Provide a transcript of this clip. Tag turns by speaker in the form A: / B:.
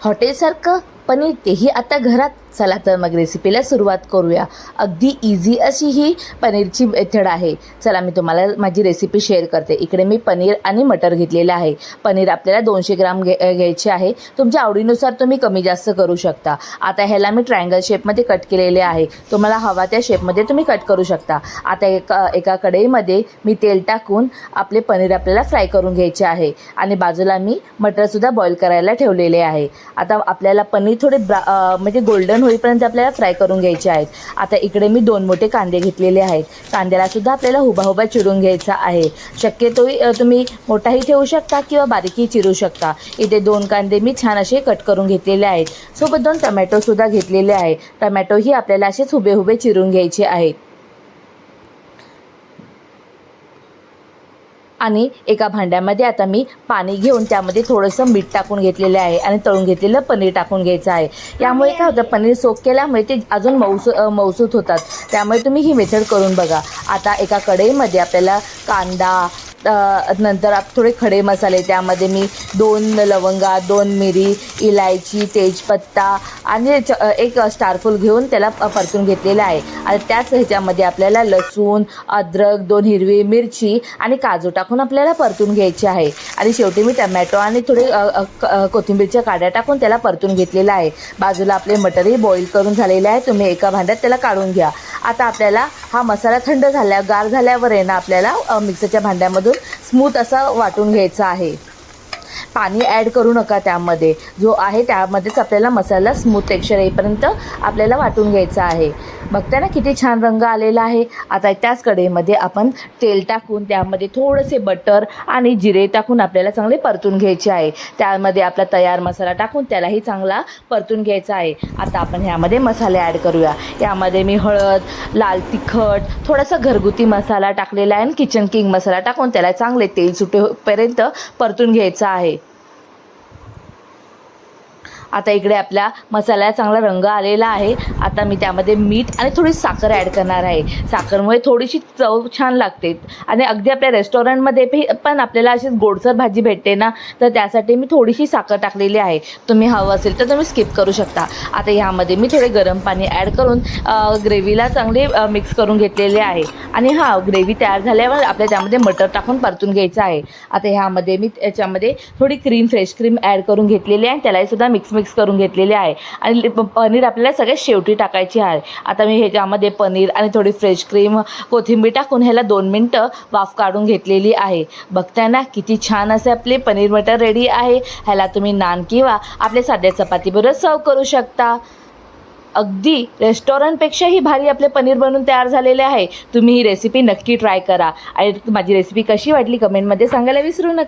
A: हॉटेलसारखं पनीर, तेही आता घरात. चला तर मग रेसिपीला सुरुवात करूया. अगदी इझी अशी ही पनीरची मेथड आहे. चला मी तुम्हाला माझी रेसिपी शेअर करते. इकडे मी पनीर आणि मटर घेतलेलं आहे. पनीर आपल्याला 200 ग्राम घ्यायचे आहे. तुमच्या आवडीनुसार तुम्ही कमी जास्त करू शकता. आता ह्याला मी ट्रायंगल शेपमध्ये कट केलेले आहे. तुम्हाला हवा त्या शेपमध्ये तुम्ही कट करू शकता. आता एका कढईमध्ये मी तेल टाकून आपले पनीर आपल्याला फ्राय करून घ्यायचे आहे आणि बाजूला मी मटरसुद्धा बॉईल करायला ठेवलेले आहे. आता आपल्याला पनीर थोडे म्हणजे गोल्डन होईपर्यंत आपल्याला फ्राय करून घ्यायचे आहेत. आता इकडे मी 2 मोठे कांदे घेतलेले आहेत. कांद्याला सुद्धा आपल्याला उभा चिरून घ्यायचा आहे. शक्यतो तुम्ही मोठाही ठेवू शकता किंवा बारीकही चिरू शकता. इथे 2 कांदे मी छान असे कट करून घेतलेले आहेत. सोबत 2 टमॅटोसुद्धा घेतलेले आहे. टमॅटोही आपल्याला असेच उभे चिरून घ्यायचे आहेत. आणि एका भांड्यामध्ये आता मी पाणी घेऊन त्यामध्ये थोडंसं मीठ टाकून घेतलेलं आहे आणि तळून घेतलेलं पनीर टाकून घ्यायचं आहे. यामुळे काय होतं, पनीर सोक केल्यामुळे ते अजून मऊसूत होतात. त्यामुळे तुम्ही ही मेथड करून बघा. आता एका कढईमध्ये आपल्याला कांदा, नंतर थोडे खडे मसाले, त्यामध्ये मी 2 लवंगा, 2 मिरी, इलायची, तेजपत्ता आणि एक स्टारफूल घेऊन त्याला परतून घेतलेला आहे. आणि त्याच ह्याच्यामध्ये आपल्याला लसूण, अद्रक, 2 हिरवी मिरची आणि काजू टाकून आपल्याला परतून घ्यायचे आहे. आणि शेवटी मी टमॅटो आणि थोडे कोथिंबीरच्या काड्या टाकून त्याला परतून घेतलेला आहे. बाजूला आपले मटरही बॉईल करून झालेले आहे. तुम्ही एका भांड्यात त्याला काढून घ्या. आता आपल्याला हा मसाला थंड गार झाल्यावर आहे ना, आपल्याला मिक्सरच्या भांड्यामधून स्मूथ असं वाटून घ्यायचं आहे. पाणी ॲड करू नका त्यामध्ये. जो आहे त्यामध्येच आपल्याला मसाला स्मूथ टेक्स्चर येईपर्यंत आपल्याला वाटून घ्यायचा आहे. बघता ना किती छान रंग आलेला आहे. आता त्याच कढईमध्ये आपण तेल टाकून त्यामध्ये थोडेसे बटर आणि जिरे टाकून आपल्याला चांगले परतून घ्यायचे आहे. त्यामध्ये आपला तयार मसाला टाकून त्यालाही चांगला परतून घ्यायचा आहे. आता आपण ह्यामध्ये मसाले ॲड करूया. यामध्ये मी हळद, लाल तिखट, थोडासा घरगुती मसाला टाकलेला आहे आणि किचन किंग मसाला टाकून त्याला चांगले तेल सुटेपर्यंत परतून घ्यायचं आहे. आता इकडे आपल्या मसाल्याला चांगला रंग आलेला आहे. आता मी त्यामध्ये मीठ आणि थोडी साखर ॲड करणार आहे. साखरमुळे थोडीशी चव छान लागते आणि अगदी आपल्या रेस्टॉरंटमध्ये पण आपल्याला अशीच गोडसर भाजी भेटते ना, तर त्यासाठी मी थोडीशी साखर टाकलेली आहे. तुम्ही हवं असेल तर तुम्ही स्किप करू शकता. आता ह्यामध्ये मी थोडे गरम पाणी ॲड करून ग्रेव्हीला चांगले मिक्स करून घेतलेले आहे. आणि ग्रेव्ही तयार झाल्यावर आपल्या त्यामध्ये मटर टाकून परतून घ्यायचं आहे. आता ह्यामध्ये मी त्याच्यामध्ये थोडी फ्रेश क्रीम ॲड करून घेतलेली आहे. त्यालाही सुद्धा मिक्स करून घेतलेले आहे. आणि पनीर आपल्याला सगळ्यात शेवटी टाकायची आहे. आता मी ह्याच्यामध्ये पनीर आणि थोडी फ्रेश क्रीम, कोथिंबीर टाकून ह्याला 2 मिनटं वाफ काढून घेतलेली आहे. बघताय ना किती छान असे आपले पनीर मटर रेडी आहे. ह्याला तुम्ही नान किंवा आपल्या साध्या चपातीबरोबर सर्व करू शकता. अगदी रेस्टॉरंटपेक्षाही भारी आपले पनीर बनून तयार झालेले आहे. तुम्ही ही रेसिपी नक्की ट्राय करा आणि माझी रेसिपी कशी वाटली कमेंटमध्ये सांगायला विसरू नका.